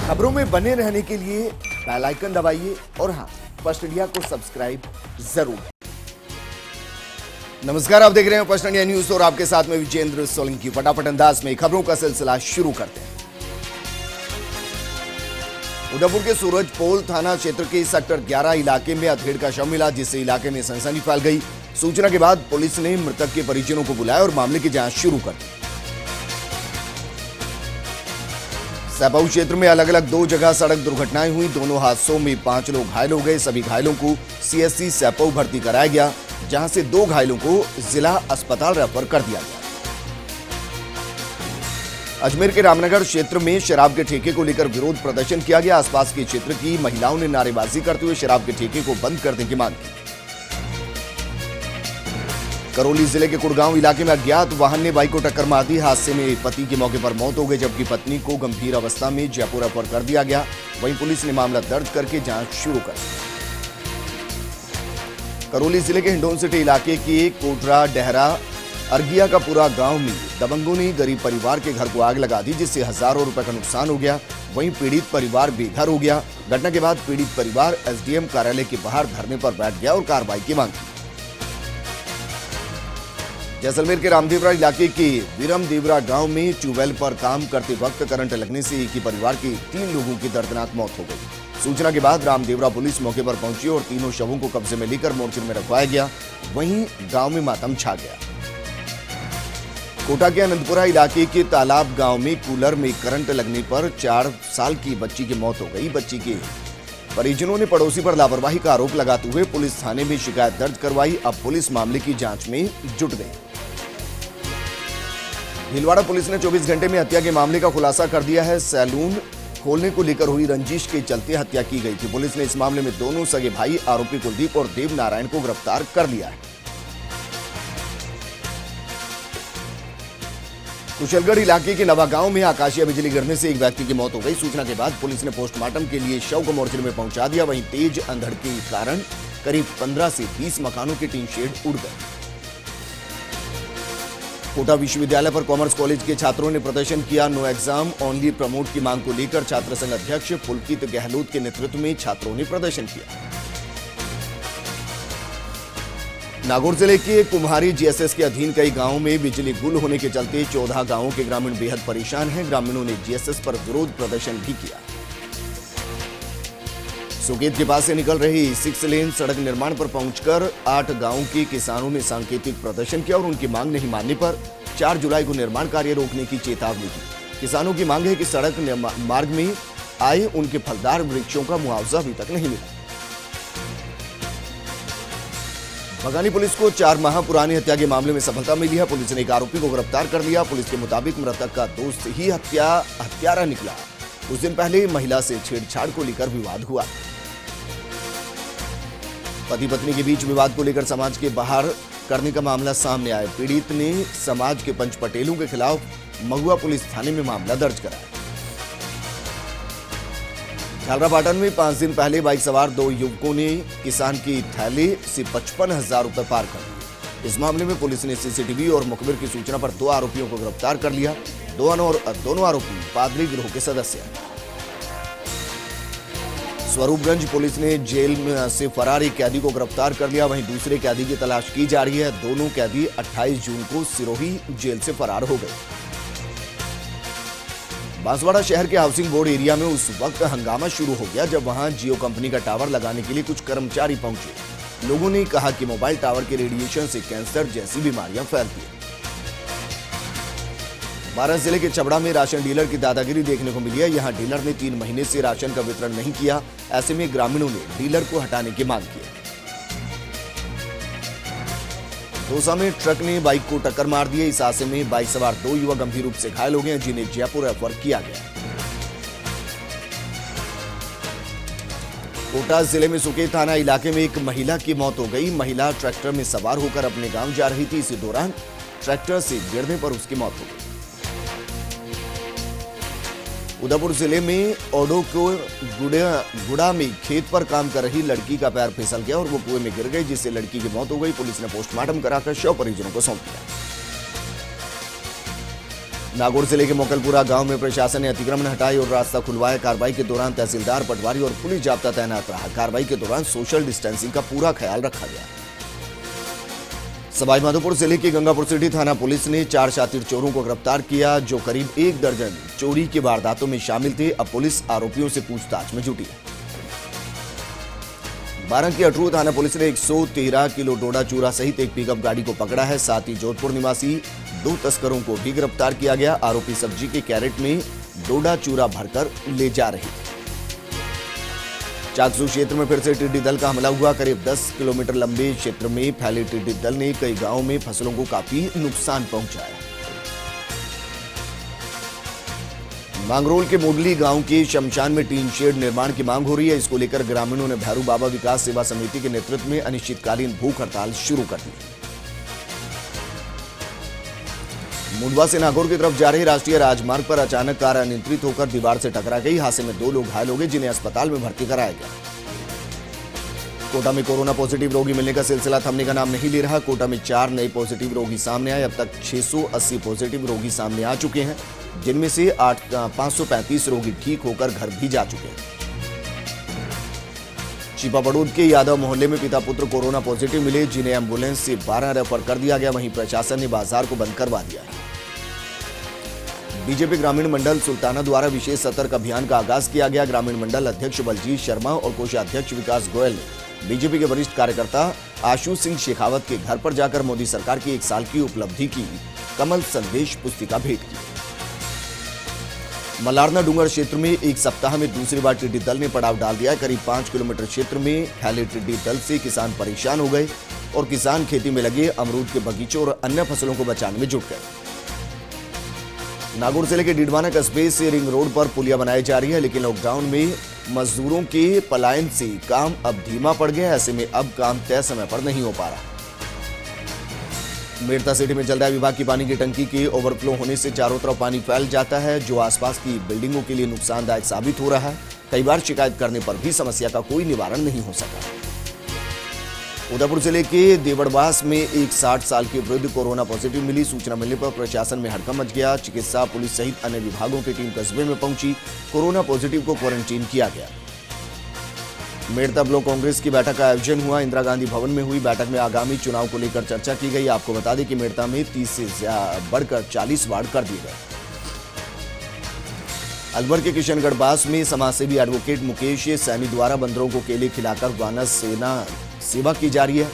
खबरों में बने रहने के लिए बेल आइकन दबाइए और हाँ, फर्स्ट इंडिया को सब्सक्राइब जरूर। नमस्कार, आप देख रहे हैं फर्स्ट इंडिया न्यूज और आपके साथ में विजेंद्र सोलंकी। फटाफट अंदाज में खबरों का सिलसिला शुरू करते हैं। उदयपुर के सूरजपोल थाना क्षेत्र के सेक्टर 11 इलाके में अधेड़ का शव मिला, जिससे इलाके में सनसनी फैल गई। सूचना के बाद पुलिस ने मृतक के परिजनों को बुलाया और मामले की जांच शुरू कर दी। सैपाऊ क्षेत्र में अलग अलग 2 जगह सड़क दुर्घटनाएं हुई। दोनों हादसों में 5 लोग घायल हो गए। सभी घायलों को सीएससी सैपाऊ भर्ती कराया गया, जहां से 2 घायलों को जिला अस्पताल रेफर कर दिया गया। अजमेर के रामनगर क्षेत्र में शराब के ठेके को लेकर विरोध प्रदर्शन किया गया। आसपास के क्षेत्र की महिलाओं ने नारेबाजी करते हुए शराब के ठेके को बंद करने की मांग की। करौली जिले के कुड़गांव इलाके में अज्ञात वाहन ने बाइक को टक्कर मार दी। हादसे में पति की मौके पर मौत हो गई, जबकि पत्नी को गंभीर अवस्था में जयपुर रेफर कर दिया गया। वहीं पुलिस ने मामला दर्ज करके जांच शुरू कर दी। करौली जिले के हिंडोन सिटी इलाके के कोटरा डहरा अर्गिया का पूरा गांव में दबंगों ने गरीब परिवार के घर को आग लगा दी, जिससे हजारों रुपए का नुकसान हो गया। वहीं पीड़ित परिवार बेघर हो गया। घटना के बाद पीड़ित परिवार एसडीएम कार्यालय के बाहर धरने पर बैठ गया और कार्रवाई की मांग की। जैसलमेर के रामदेवरा इलाके के विरमदेवरा गांव में ट्यूबवेल पर काम करते वक्त करंट लगने से एक ही परिवार के 3 लोगों की दर्दनाक मौत हो गई। सूचना के बाद रामदेवरा पुलिस मौके पर पहुंची और तीनों शवों को कब्जे में लेकर मोर्चे में रखवाया गया। वहीं गांव में मातम छा गया। कोटा के अनंतपुरा इलाके के तालाब गांव में कूलर में करंट लगने पर 4 साल की बच्ची की मौत हो गई। बच्ची के परिजनों ने पड़ोसी पर लापरवाही का आरोप लगाते हुए पुलिस थाने में शिकायत दर्ज करवाई। अब पुलिस मामले की जांच में जुट गई। भीलवाड़ा पुलिस ने 24 घंटे में हत्या के मामले का खुलासा कर दिया है। सैलून खोलने को लेकर हुई रंजिश के चलते हत्या की गई थी। पुलिस ने इस मामले में दोनों सगे भाई आरोपी कुलदीप और देव नारायण को गिरफ्तार कर लिया है। कुशलगढ़ इलाके के नवागांव में आकाशीय बिजली गिरने से एक व्यक्ति की मौत हो गई। सूचना के बाद पुलिस ने पोस्टमार्टम के लिए शव को मोर्चे में पहुंचा दिया। वहीं तेज अंधड़ के कारण करीब 15 से 20 मकानों के टीन शेड उड़ गए। कोटा विश्वविद्यालय पर कॉमर्स कॉलेज के छात्रों ने प्रदर्शन किया। नो एग्जाम ओनली प्रमोट की मांग को लेकर छात्र संघ अध्यक्ष पुलकित गहलोत के नेतृत्व में छात्रों ने प्रदर्शन किया। नागौर जिले के कुम्हारी जीएसएस के अधीन कई गांवों में बिजली गुल होने के चलते 14 गांवों के ग्रामीण बेहद परेशान हैं। ग्रामीणों ने जीएसएस पर विरोध प्रदर्शन भी किया। सुकेत के पास से निकल रही 6 लेन सड़क निर्माण पर पहुंचकर 8 गांवों के किसानों ने सांकेतिक प्रदर्शन किया और उनकी मांग नहीं मानने पर 4 जुलाई को निर्माण कार्य रोकने की चेतावनी दी। किसानों की मांग है कि सड़क मार्ग में आए उनके फलदार वृक्षों का मुआवजा अभी तक नहीं मिला। बगानी पुलिस को 4 माह पुरानी हत्या के मामले में सफलता मिली है। पुलिस ने एक आरोपी को गिरफ्तार कर लिया। पुलिस के मुताबिक मृतक का दोस्त ही हत्यारा निकला। कुछ दिन पहले महिला से छेड़छाड़ को लेकर विवाद हुआ। पति पत्नी के बीच विवाद को लेकर समाज के बाहर करने का मामला सामने आया। पीड़ित ने समाज के पंच पटेलों के खिलाफ महुआ पुलिस थाने में मामला दर्ज कराया। झालरापाटन में 5 दिन पहले बाइक सवार 2 युवकों ने किसान की थैले से 55,000 रुपए पार कर लिए। इस मामले में पुलिस ने सीसीटीवी और मुखबिर की सूचना पर 2 आरोपियों को गिरफ्तार कर लिया। दोनों आरोपी पादरी गिरोह के सदस्य हैं। स्वरूपगंज पुलिस ने जेल से फरार एक कैदी को गिरफ्तार कर लिया। वहीं दूसरे कैदी की तलाश की जा रही है। दोनों कैदी 28 जून को सिरोही जेल से फरार हो गए। बांसवाड़ा शहर के हाउसिंग बोर्ड एरिया में उस वक्त हंगामा शुरू हो गया जब वहां जियो कंपनी का टावर लगाने के लिए कुछ कर्मचारी पहुंचे। लोगों ने कहा कि मोबाइल टावर के रेडिएशन से कैंसर जैसी बीमारियां फैलती हैं। 12 जिले के चबड़ा में राशन डीलर की दादागिरी देखने को मिली है। यहां डीलर ने 3 महीने से राशन का वितरण नहीं किया। ऐसे में ग्रामीणों ने डीलर को हटाने की मांग की। दौसा में ट्रक ने बाइक को टक्कर मार दी। इस हादसे में बाइक सवार 2 युवक गंभीर रूप से घायल हो गए, जिन्हें जयपुर रेफर किया गया। कोटा जिले में सुकेत थाना इलाके में एक महिला की मौत हो गई। महिला ट्रैक्टर में सवार होकर अपने गांव जा रही थी। इसी दौरान ट्रैक्टर से गिरने पर उसकी मौत हो गई। उदयपुर जिले में ओडो को गुड़ा में खेत पर काम कर रही लड़की का पैर फिसल गया और वो कुएं में गिर गई, जिससे लड़की की मौत हो गई। पुलिस ने पोस्टमार्टम कराकर शव परिजनों को सौंप दिया। नागौर जिले के मोकलपुरा गांव में प्रशासन ने अतिक्रमण हटाई और रास्ता खुलवाया। कार्रवाई के दौरान तहसीलदार, पटवारी और पुलिस जाब्ता तैनात रहा। कार्रवाई के दौरान सोशल डिस्टेंसिंग का पूरा ख्याल रखा गया। सवाईमाधोपुर जिले की गंगापुर सिटी थाना पुलिस ने 4 शातिर चोरों को गिरफ्तार किया, जो करीब 1 दर्जन चोरी की वारदातों में शामिल थे। अब पुलिस आरोपियों से पूछताछ में जुटी है। बारंग की अटरू थाना पुलिस ने 113 किलो डोडा चूरा सहित एक पिकअप गाड़ी को पकड़ा है। साथ ही जोधपुर निवासी 2 तस्करों को भी गिरफ्तार किया गया। आरोपी सब्जी के कैरेट में डोडा चूरा भरकर ले जा रहे थे। चाकसू क्षेत्र में फिर से टिड्डी दल का हमला हुआ। करीब 10 किलोमीटर लंबे क्षेत्र में फैले टिड्डी दल ने कई गांवों में फसलों को काफी नुकसान पहुंचाया। मांगरोल के मुडली गांव के शमशान में टीन शेड निर्माण की मांग हो रही है। इसको लेकर ग्रामीणों ने भैरू बाबा विकास सेवा समिति के नेतृत्व में अनिश्चितकालीन भूख हड़ताल शुरू कर दी। मुंडवा से नागौर की तरफ जा रही राष्ट्रीय राजमार्ग पर अचानक कार अनियंत्रित होकर दीवार से टकरा गई। हादसे में 2 लोग घायल हो गए, जिन्हें अस्पताल में भर्ती कराया गया। कोटा में कोरोना पॉजिटिव रोगी मिलने का सिलसिला थमने का नाम नहीं ले रहा। कोटा में 4 नए पॉजिटिव रोगी सामने आए। अब तक 680 पॉजिटिव रोगी सामने आ चुके हैं, जिनमें से 535 रोगी ठीक होकर घर भी जा चुके हैं। छिपापड़ोद के यादव मोहल्ले में पिता पुत्र कोरोना पॉजिटिव मिले, जिन्हें एम्बुलेंस से 12 रेफर कर दिया गया। वहीं प्रशासन ने बाजार को बंद करवा दिया है। बीजेपी ग्रामीण मंडल सुल्ताना द्वारा विशेष सतर्क अभियान का आगाज किया गया। ग्रामीण मंडल अध्यक्ष बलजीत शर्मा और कोषाध्यक्ष विकास गोयल ने बीजेपी के वरिष्ठ कार्यकर्ता आशु सिंह शेखावत के घर पर जाकर मोदी सरकार की 1 साल की उपलब्धि की कमल संदेश पुस्तिका भेंट की। मलारना डूंगर क्षेत्र में 1 सप्ताह में दूसरी बार टिड्डी दल ने पड़ाव डाल दिया है। करीब 5 किलोमीटर क्षेत्र में फैले टिड्डी दल से किसान परेशान हो गए और किसान खेती में लगे अमरूद के बगीचों और अन्य फसलों को बचाने में जुट गए। नागौर जिले के डीडवाना कस्बे से रिंग रोड पर पुलिया बनाई जा रही है, लेकिन लॉकडाउन में मजदूरों के पलायन से काम अब धीमा पड़ गया। ऐसे में अब काम तय समय पर नहीं हो पा रहा। मेड़ता सिटी में जलदाय विभाग की पानी की टंकी के ओवरफ्लो होने से चारों तरफ पानी फैल जाता है, जो आसपास की बिल्डिंगों के लिए नुकसानदायक साबित हो रहा है। कई बार शिकायत करने पर भी समस्या का कोई निवारण नहीं हो सका। उदयपुर जिले के देवड़बास में एक 60 साल के वृद्ध कोरोना पॉजिटिव मिली। सूचना मिलने पर प्रशासन में हड़कंप मच गया। चिकित्सा, पुलिस सहित अन्य विभागों की टीम कस्बे में पहुंची। कोरोना पॉजिटिव को क्वारंटीन किया गया। मेड़ता ब्लॉक कांग्रेस की बैठक का आयोजन हुआ। इंदिरा गांधी भवन में हुई बैठक में आगामी चुनाव को लेकर चर्चा की गई। आपको बता दें कि मेड़ता में 30 से बढ़कर 40 वार्ड कर दिए गए। अलवर के किशनगढ़ बास में समाजसेवी एडवोकेट मुकेश सैनी द्वारा बंदरों को केले खिलाकर वानर सेवा की जा रही है।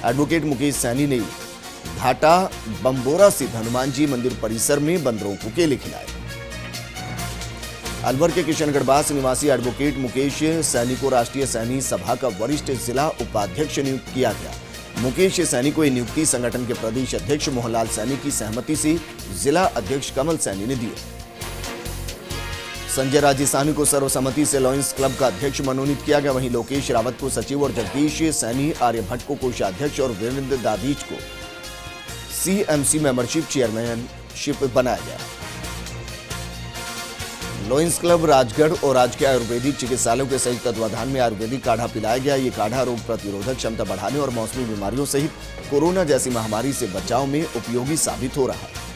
एडवोकेट मुकेश सैनी ने घाटा बम्बोरा स्थित हनुमान जी मंदिर परिसर में बंदरों को केले खिलाए। अलवर के किशनगढ़ बास निवासी एडवोकेट मुकेश सैनी को राष्ट्रीय सैनी सभा का वरिष्ठ जिला उपाध्यक्ष नियुक्त किया गया। मुकेश सैनी को यह नियुक्ति संगठन के प्रदेश अध्यक्ष मोहनलाल सैनी की सहमति से जिला अध्यक्ष कमल सैनी ने दी। संजय राजेसानी को सर्वसम्मति से लॉयंस क्लब का अध्यक्ष मनोनीत किया गया। वहीं लोकेश रावत को सचिव और जगदीश सैनी आर्यभट्ट को कोषाध्यक्ष और वीरेंद्र दादीज को सीएमसी मेंबरशिप चेयरमैनशिप बनाया गया। लॉयंस क्लब राजगढ़ और राजकीय आयुर्वेदिक चिकित्सालयों के संयुक्त तत्वाधान में आयुर्वेदिक काढ़ा पिलाया गया। ये काढ़ा रोग प्रतिरोधक क्षमता बढ़ाने और मौसमी बीमारियों सहित कोरोना जैसी महामारी से बचाव में उपयोगी साबित हो रहा है।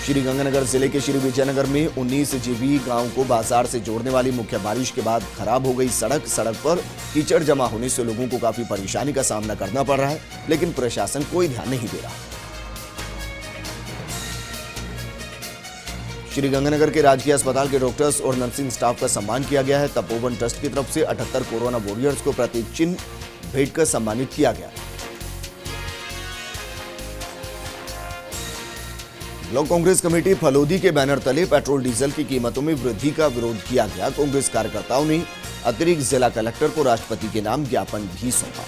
श्रीगंगानगर जिले के श्री विजयनगर में 19 जीबी गांव को बाजार से जोड़ने वाली मुख्य बारिश के बाद खराब हो गई सड़क पर कीचड़ जमा होने से लोगों को काफी परेशानी का सामना करना पड़ रहा है, लेकिन प्रशासन कोई ध्यान नहीं दे रहा। श्रीगंगानगर के राजकीय अस्पताल के डॉक्टर्स और नर्सिंग स्टाफ का सम्मान किया गया है। तपोवन ट्रस्ट की तरफ से 78 कोरोना वॉरियर्स को प्रतीक चिन्ह भेंट कर सम्मानित किया गया। ब्लॉक कांग्रेस कमेटी फलोदी के बैनर तले पेट्रोल डीजल की कीमतों में वृद्धि का विरोध किया गया। कांग्रेस कार्यकर्ताओं ने अतिरिक्त जिला कलेक्टर को राष्ट्रपति के नाम ज्ञापन भी सौंपा।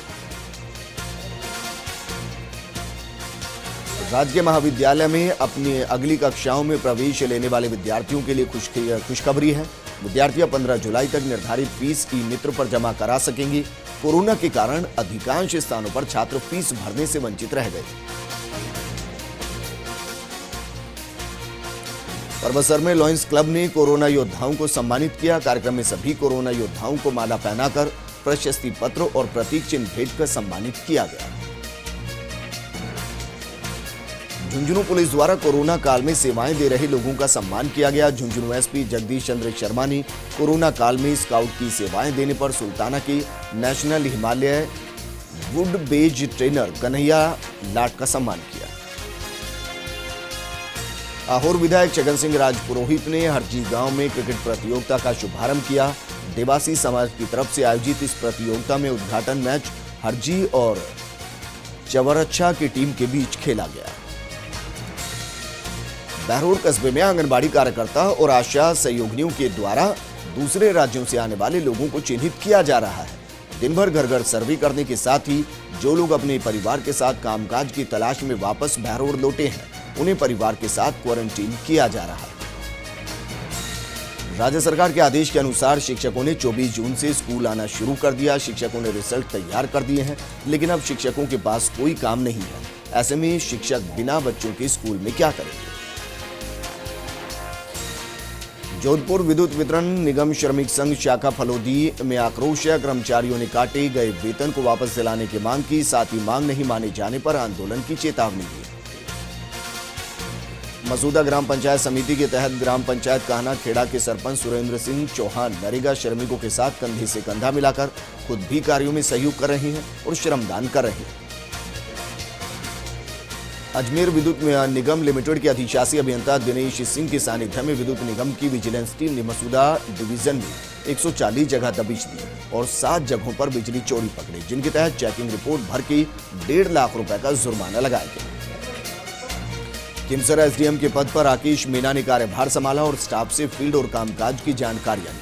राजकीय महाविद्यालय में अपनी अगली कक्षाओं में प्रवेश लेने वाले विद्यार्थियों के लिए खुशखबरी है। विद्यार्थी 15 जुलाई तक निर्धारित फीस ई मित्र पर जमा करा सकेंगे। कोरोना के कारण अधिकांश स्थानों पर छात्र फीस भरने से वंचित रह गए। परबसर में लॉयंस क्लब ने कोरोना योद्धाओं को सम्मानित किया। कार्यक्रम में सभी कोरोना योद्धाओं को माला पहनाकर प्रशस्ति पत्र और प्रतीक चिन्ह भेंट कर सम्मानित किया गया। झुंझुनू पुलिस द्वारा कोरोना काल में सेवाएं दे रहे लोगों का सम्मान किया गया। झुंझुनू एसपी जगदीश चंद्र शर्मा ने कोरोना काल में स्काउट की सेवाएं देने पर सुल्ताना के national Himalaya wood badge trainer Kanhaiya Lal का सम्मान किया। आहोर विधायक छगन सिंह राजपुरोहित ने हरजी गांव में क्रिकेट प्रतियोगिता का शुभारंभ किया। देवासी समाज की तरफ से आयोजित इस प्रतियोगिता में उद्घाटन मैच हरजी और चवरच्छा की टीम के बीच खेला गया। बहरोड कस्बे में आंगनबाड़ी कार्यकर्ता और आशा सहयोगिनियों के द्वारा दूसरे राज्यों से आने वाले लोगों को चिन्हित किया जा रहा है। दिन भर घर घर सर्वे करने के साथ ही जो लोग अपने परिवार के साथ कामकाज की तलाश में वापस बहरोड लौटे हैं, उन्हें परिवार के साथ क्वारंटीन किया जा रहा है। राज्य सरकार के आदेश के अनुसार शिक्षकों ने 24 जून से स्कूल आना शुरू कर दिया। शिक्षकों ने रिजल्ट तैयार कर दिए हैं, लेकिन अब शिक्षकों के पास कोई काम नहीं है। ऐसे में शिक्षक बिना बच्चों के स्कूल में क्या करेंगे। जोधपुर विद्युत वितरण निगम श्रमिक संघ शाखा फलोदी में आक्रोश है। कर्मचारियों ने काटे गए वेतन को वापस दिलाने की मांग की, साथ ही मांग नहीं माने जाने पर आंदोलन की चेतावनी दी। मसूदा ग्राम पंचायत समिति के तहत ग्राम पंचायत कान्हा खेड़ा के सरपंच सुरेंद्र सिंह चौहान नरेगा श्रमिकों के साथ कंधे से कंधा मिलाकर खुद भी कार्यों में सहयोग कर रहे हैं और श्रमदान कर रहे हैं। अजमेर विद्युत निगम लिमिटेड के अधिशासी अभियंता दिनेश सिंह के सानिध्य में विद्युत निगम की विजिलेंस टीम ने मसूदा डिवीजन में 140 जगह दबिश दी और 7 जगहों पर बिजली चोरी पकड़ी, जिनके तहत चेकिंग रिपोर्ट भर के 1.5 लाख रुपए का जुर्माना लगाया गया। किमसर एसडीएम के पद पर राकेश मीना ने कार्यभार संभाला और स्टाफ से फील्ड और कामकाज की जानकारियां ली।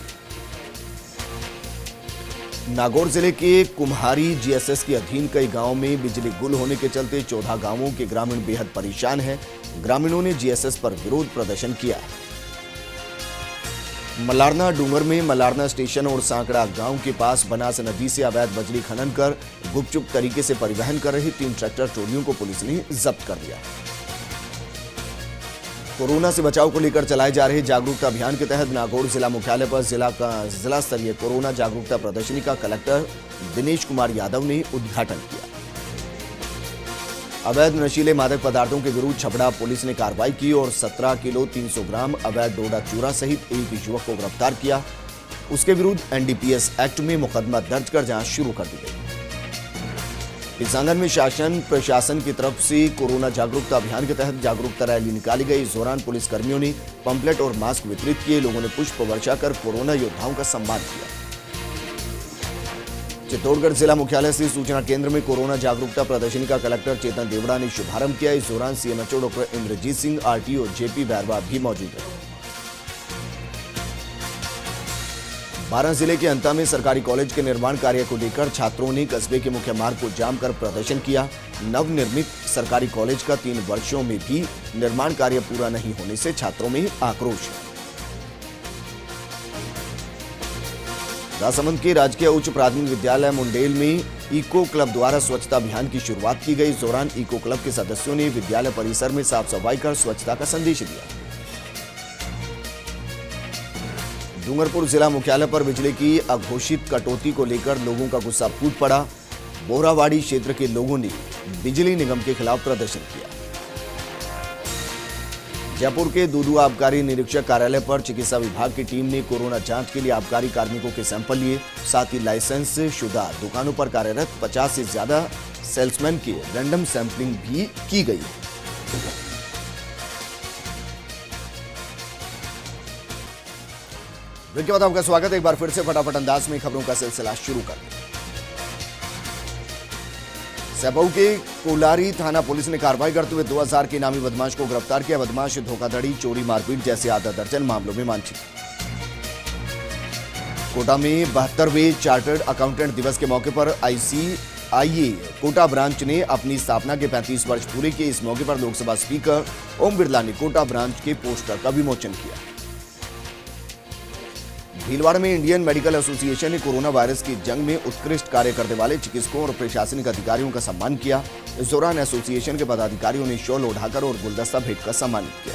नागौर जिले के कुम्हारी जीएसएस के अधीन कई गांवों में बिजली गुल होने के चलते 14 गांवों के ग्रामीण बेहद परेशान हैं। ग्रामीणों ने जीएसएस पर विरोध प्रदर्शन किया। मलारना डूंगर में मलारना स्टेशन और सांकड़ा गांव के पास बनास नदी से अवैध बजरी खनन कर गुपचुप तरीके से परिवहन कर रही 3 ट्रैक्टर ट्रॉलियों को पुलिस ने जब्त कर लिया। कोरोना से बचाव को लेकर चलाए जा रहे जागरूकता अभियान के तहत नागौर जिला मुख्यालय पर जिला स्तरीय कोरोना जागरूकता प्रदर्शनी का कलेक्टर दिनेश कुमार यादव ने उद्घाटन किया। अवैध नशीले मादक पदार्थों के विरुद्ध छपड़ा पुलिस ने कार्रवाई की और 17 किलो 300 ग्राम अवैध डोडा चूरा सहित एक युवक को गिरफ्तार किया। उसके विरुद्ध एनडीपीएस एक्ट में मुकदमा दर्ज कर जांच शुरू कर दी गई। इस आंगन में शासन प्रशासन की तरफ से कोरोना जागरूकता अभियान के तहत जागरूकता रैली निकाली गई। इस दौरान पुलिस कर्मियों ने पंपलेट और मास्क वितरित किए। लोगों ने पुष्प वर्षा कर कोरोना योद्धाओं का सम्मान किया। चित्तौड़गढ़ जिला मुख्यालय से सूचना केंद्र में कोरोना जागरूकता प्रदर्शनी का कलेक्टर चेतन देवड़ा ने शुभारंभ किया। इस दौरान CMHO doctor Indrajeet Singh, RTO JP Bairwa भी मौजूद रहे। 12 जिले के अंता में सरकारी कॉलेज के निर्माण कार्य को लेकर छात्रों ने कस्बे के मुख्य मार्ग को जाम कर प्रदर्शन किया। नवनिर्मित सरकारी कॉलेज का 3 वर्षों में भी निर्माण कार्य पूरा नहीं होने से छात्रों में आक्रोश है। राजसमंद के राजकीय उच्च प्राथमिक विद्यालय मुंडेल में इको क्लब द्वारा स्वच्छता अभियान की शुरुआत की गई। इस दौरान इको क्लब के सदस्यों ने विद्यालय परिसर में साफ सफाई कर स्वच्छता का संदेश दिया। डूंगरपुर जिला मुख्यालय पर बिजली की अघोषित कटौती को लेकर लोगों का गुस्सा फूट पड़ा। बोरावाड़ी क्षेत्र के लोगों ने बिजली निगम के खिलाफ प्रदर्शन किया। जयपुर के दूदू आबकारी निरीक्षक कार्यालय पर चिकित्सा विभाग की टीम ने कोरोना जांच के लिए आबकारी कार्मिकों के सैंपल लिए। साथ ही लाइसेंस शुदा दुकानों पर कार्यरत 50 से ज्यादा सेल्समैन की रैंडम सैंपलिंग भी की गई है। ब्रेक के बाद आपका स्वागत है। एक बार फिर से फटाफट अंदाज में खबरों का सिलसिला शुरू कर दें। सेबऊ के कोलारी थाना पुलिस ने कार्रवाई करते हुए 2000 के इनामी बदमाश को गिरफ्तार किया। बदमाश धोखाधड़ी, चोरी, मारपीट जैसे आधा दर्जन मामलों में वांछित। कोटा में 72वें चार्टर्ड अकाउंटेंट दिवस के मौके पर आईसीआईए कोटा ब्रांच ने अपनी स्थापना के 35 वर्ष पूरे किए। इस मौके पर लोकसभा स्पीकर ओम बिरला ने कोटा ब्रांच के पोस्टर का विमोचन किया। भीलवाड़ा में इंडियन मेडिकल एसोसिएशन ने कोरोना वायरस की जंग में उत्कृष्ट कार्य करने वाले चिकित्सकों और प्रशासनिक अधिकारियों का सम्मान किया। इस दौरान एसोसिएशन के पदाधिकारियों ने शॉल ओढ़ाकर और गुलदस्ता भेंट कर सम्मानित किया।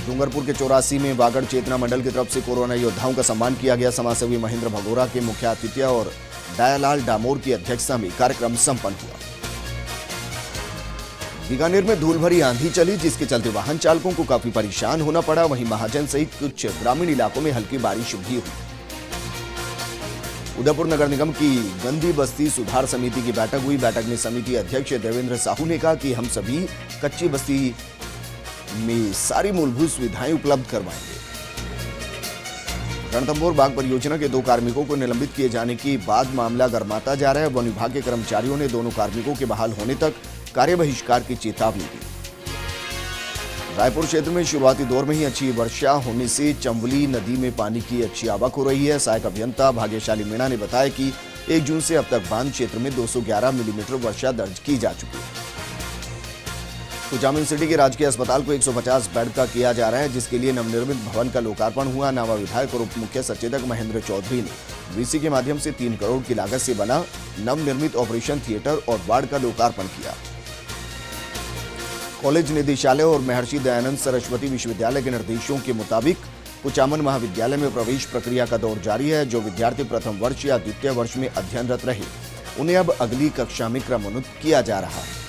डूंगरपुर के 84 में वागड़ चेतना मंडल की तरफ से कोरोना योद्धाओं का सम्मान किया गया। समाजसेवी महेंद्र भगोरा के मुख्य आतिथ्य और दयालाल डामोर की अध्यक्षता में कार्यक्रम संपन्न हुआ। बीकानेर में धूल भरी आंधी चली, जिसके चलते वाहन चालकों को काफी परेशान होना पड़ा। वहीं महाजन सहित कुछ ग्रामीण इलाकों में हल्की बारिश भी हुई। उदयपुर नगर निगम की गंदी बस्ती सुधार समिति की बैठक हुई। बैठक में समिति अध्यक्ष देवेंद्र साहू ने कहा कि हम सभी कच्ची बस्ती में सारी मूलभूत सुविधाएं उपलब्ध करवाएंगे। रणथंभौर बाग परियोजना के 2 कार्मिकों को निलंबित किए जाने के बाद मामला गर्माता जा रहा है। वन विभाग के कर्मचारियों ने दोनों कार्मिकों के बहाल होने तक कार्य बहिष्कार की चेतावनी दी। रायपुर क्षेत्र में शुरुआती दौर में ही अच्छी वर्षा होने से चंबली नदी में पानी की अच्छी आवक हो रही है। सहायक अभियंता भाग्यशाली मीणा ने बताया कि 1 जून से अब तक बांध क्षेत्र में 211 मिलीमीटर वर्षा दर्ज की जा चुकी है। कुचामन सिटी के राजकीय अस्पताल को 150 बेड का किया जा रहा है, जिसके लिए नवनिर्मित भवन का लोकार्पण हुआ। नावा विधायक और उप मुख्य सचेतक महेंद्र चौधरी ने वीसी के माध्यम से 3 करोड़ की लागत से बना नवनिर्मित ऑपरेशन थिएटर और वार्ड का लोकार्पण किया। कॉलेज निदेशालय और महर्षि दयानंद सरस्वती विश्वविद्यालय के निर्देशों के मुताबिक कुचामन महाविद्यालय में प्रवेश प्रक्रिया का दौर जारी है। जो विद्यार्थी प्रथम वर्ष या द्वितीय वर्ष में अध्ययनरत रहे, उन्हें अब अगली कक्षा में क्रमोन्नत किया जा रहा है।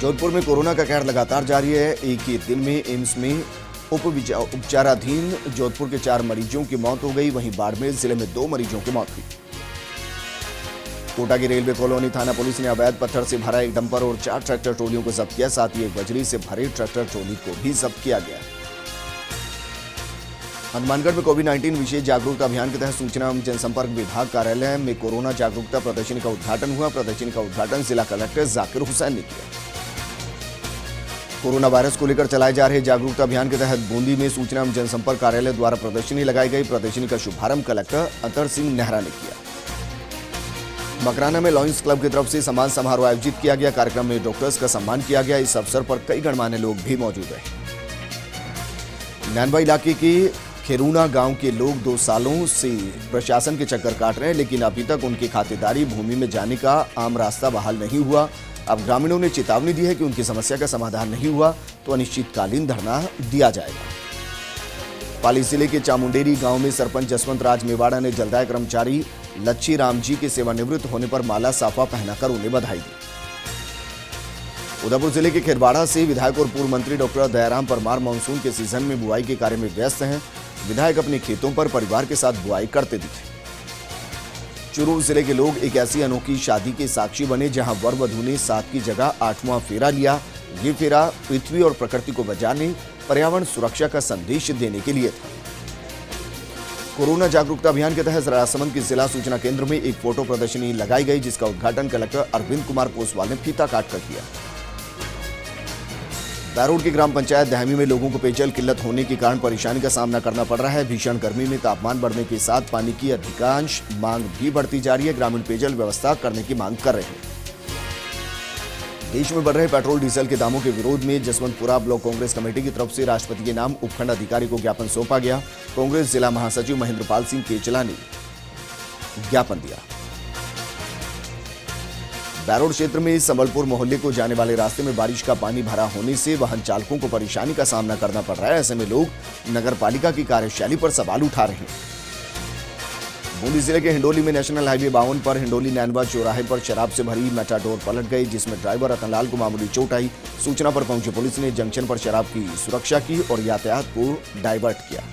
जोधपुर में कोरोना का कहर लगातार जारी है। एक ही दिन में एम्स में उपचाराधीन जोधपुर के 4 मरीजों की मौत हो गई। वहीं बाड़मेर जिले में 2 मरीजों की मौत हुई। कोटा की रेलवे कॉलोनी थाना पुलिस ने अवैध पत्थर से भरा एक डंपर और 4 ट्रैक्टर ट्रॉलियों को जब्त किया। साथ ही एक बजरी से भरे ट्रैक्टर ट्रॉली को भी जब्त किया गया। हनुमानगढ़ में कोविड-19 विशेष जागरूकता अभियान के तहत सूचना एवं जनसंपर्क विभाग कार्यालय में कोरोना जागरूकता प्रदर्शनी का उद्घाटन हुआ। प्रदर्शनी का उद्घाटन जिला कलेक्टर जाकिर हुसैन ने किया। कोरोना वायरस को लेकर चलाए जा रहे जागरूकता अभियान के तहत बूंदी में सूचना एवं जनसंपर्क कार्यालय द्वारा प्रदर्शनी लगाई गई। प्रदर्शनी का शुभारंभ कलेक्टर अतर सिंह नेहरा ने किया। मकराना में लॉयंस क्लब की तरफ से सम्मान समारोह आयोजित किया गया। कार्यक्रम में डॉक्टर्स का सम्मान किया गया। इस अवसर पर कई गणमान्य लोग भी मौजूद रहे। नैनवा इलाके के खेरूना गांव के लोग 2 सालों से प्रशासन के चक्कर काट रहे हैं, लेकिन अभी तक उनकी खातेदारी भूमि में जाने का आम रास्ता बहाल नहीं हुआ। अब ग्रामीणों ने चेतावनी दी है कि उनकी समस्या का समाधान नहीं हुआ तो अनिश्चितकालीन धरना दिया जाएगा। पाली जिले के चामुंडेरी गांव में सरपंच जसवंत राज मेवाड़ा ने जलदाय कर्मचारी लच्छी राम जी के सेवानिवृत्त होने पर माला साफा पहनाकर उन्हें बधाई दी। उदयपुर जिले के खेरवाड़ा से विधायक और पूर्व मंत्री डॉक्टर दयाराम परमार मानसून के सीजन में बुआई के कार्य में व्यस्त हैं। विधायक अपने खेतों पर परिवार के साथ बुआई करते दिखे। चुरू जिले के लोग एक ऐसी अनोखी शादी के साक्षी बने जहां वर वधू ने 7 की जगह 8वां फेरा लिया। ये फेरा पृथ्वी और प्रकृति को बचाने, पर्यावरण सुरक्षा का संदेश देने के लिए था। कोरोना जागरूकता अभियान के तहत राजसमंद के जिला सूचना केंद्र में एक फोटो प्रदर्शनी लगाई गई, जिसका उद्घाटन कलेक्टर अरविंद कुमार पोसवाल ने फीता काटकर किया। बैरोड की ग्राम पंचायत दहमी में लोगों को पेयजल किल्लत होने के कारण परेशानी का सामना करना पड़ रहा है। भीषण गर्मी में तापमान बढ़ने के साथ पानी की अधिकांश मांग भी बढ़ती जा रही है। ग्रामीण पेयजल व्यवस्था करने की मांग कर रहे हैं। देश में बढ़ रहे पेट्रोल डीजल के दामों के विरोध में जसवंतपुरा ब्लॉक कांग्रेस कमेटी की तरफ से राष्ट्रपति के नाम उपखंड अधिकारी को ज्ञापन सौंपा गया। कांग्रेस जिला महासचिव महेंद्रपाल सिंह केचला ने ज्ञापन दिया। बैरोड क्षेत्र में संबलपुर मोहल्ले को जाने वाले रास्ते में बारिश का पानी भरा होने से वाहन चालकों को परेशानी का सामना करना पड़ रहा है। ऐसे में लोग नगर पालिका की कार्यशैली पर सवाल उठा रहे हैं। बूंदी जिले के हिंडोली में नेशनल हाईवे 52 पर हिंडोली नैनवा चौराहे पर शराब से भरी मेटाडोर पलट गई, जिसमें ड्राइवर रतनलाल को मामूली चोट आई। सूचना पर पहुंची पुलिस ने जंक्शन पर शराब की सुरक्षा की और यातायात को डायवर्ट किया।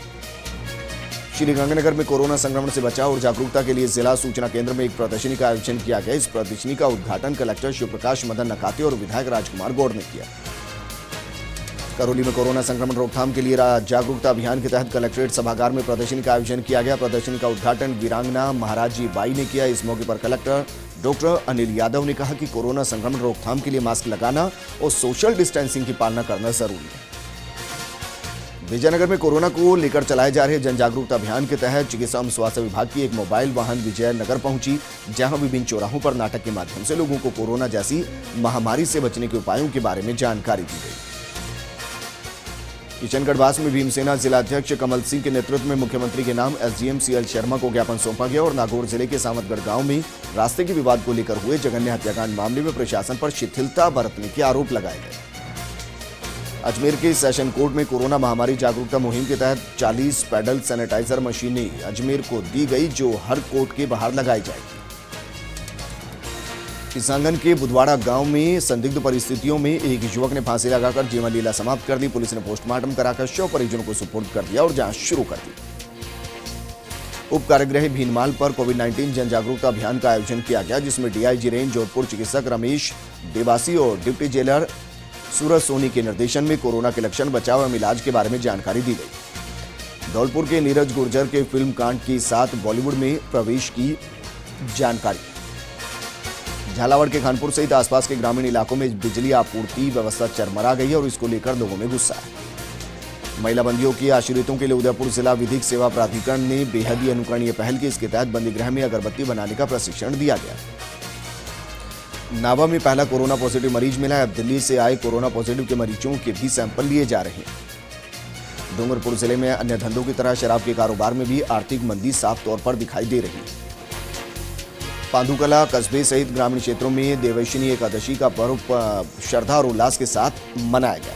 श्रीगंगानगर में कोरोना संक्रमण से बचाव और जागरूकता के लिए जिला सूचना केंद्र में एक प्रदर्शनी का आयोजन किया गया। इस प्रदर्शनी का उद्घाटन कलेक्टर शिवप्रकाश मदन नकाते और विधायक राजकुमार गौड़ ने किया। करौली में कोरोना संक्रमण रोकथाम के लिए जागरूकता अभियान के तहत कलेक्ट्रेट सभागार में प्रदर्शनी का आयोजन किया गया। प्रदर्शनी का उद्घाटन वीरांगना महाराजी बाई ने किया। इस मौके पर कलेक्टर डॉक्टर अनिल यादव ने कहा कि कोरोना संक्रमण रोकथाम के लिए मास्क लगाना और सोशल डिस्टेंसिंग की पालना करना जरूरी है। विजयनगर में कोरोना को लेकर चलाए जा रहे जन जागरूकता अभियान के तहत चिकित्सा एवं स्वास्थ्य विभाग की एक मोबाइल वाहन विजयनगर पहुंची, जहां विभिन्न चौराहों पर नाटक के माध्यम से लोगों को कोरोना जैसी महामारी से बचने के उपायों के बारे में जानकारी दी गई। किशनगढ़वास में भीमसेना जिला अध्यक्ष कमल सिंह के नेतृत्व में मुख्यमंत्री के नाम एसडीएम सीएल शर्मा को ज्ञापन सौंपा गया और नागौर जिले के सावतगढ़ गांव में रास्ते के विवाद को लेकर हुए जघन्य हत्याकांड मामले में प्रशासन पर शिथिलता बरतने के आरोप लगाए गए। अजमेर के सेशन कोर्ट में कोरोना महामारी जागरूकता मुहिम के तहत 40 पैडल सैनिटाइजर मशीनें अजमेर को दी गई, जो हर कोर्ट के बाहर लगाई जाएगी। किसानगंज के बुधवाड़ा गांव में संदिग्ध परिस्थितियों में एक युवक ने फांसी लगाकर जीवन लीला समाप्त कर दी। पुलिस ने पोस्टमार्टम कराकर शव परिजनों को सुपुर्द कर दिया और जांच शुरू कर दी। उप कारागृह भीनमाल पर कोविड-19 जन जागरूकता अभियान का आयोजन किया गया, जिसमें डीआईजी रेंज जोधपुर चिकित्सक रमेश देवासी और डिप्टी जेलर सूरज सोनी के निर्देशन में कोरोना के लक्षण, बचाव एवं इलाज के बारे में जानकारी दी गई। धौलपुर के नीरज गुर्जर के फिल्म कांड के साथ बॉलीवुड में प्रवेश की जानकारी। झालावाड़ के खानपुर सहित आसपास के ग्रामीण इलाकों में बिजली आपूर्ति व्यवस्था चरमरा गई है और इसको लेकर लोगों में गुस्सा है। महिला बंदियों की आश्रितों के लिए उदयपुर जिला विधिक सेवा प्राधिकरण ने बेहद ही अनुकरणीय पहल की। इसके तहत बंदी गृह में अगरबत्ती बनाने का प्रशिक्षण दिया गया। नावा में पहला कोरोना पॉजिटिव मरीज मिला है। अब दिल्ली से आए कोरोना पॉजिटिव के मरीजों के भी सैंपल लिए जा रहे हैं। डूंगरपुर जिले में अन्य धंधों की तरह शराब के कारोबार में भी आर्थिक मंदी साफ तौर पर दिखाई दे रही है। पांधुकला कस्बे सहित ग्रामीण क्षेत्रों में देवैशनी एकादशी का पर्व श्रद्धा और उल्लास के साथ मनाया गया।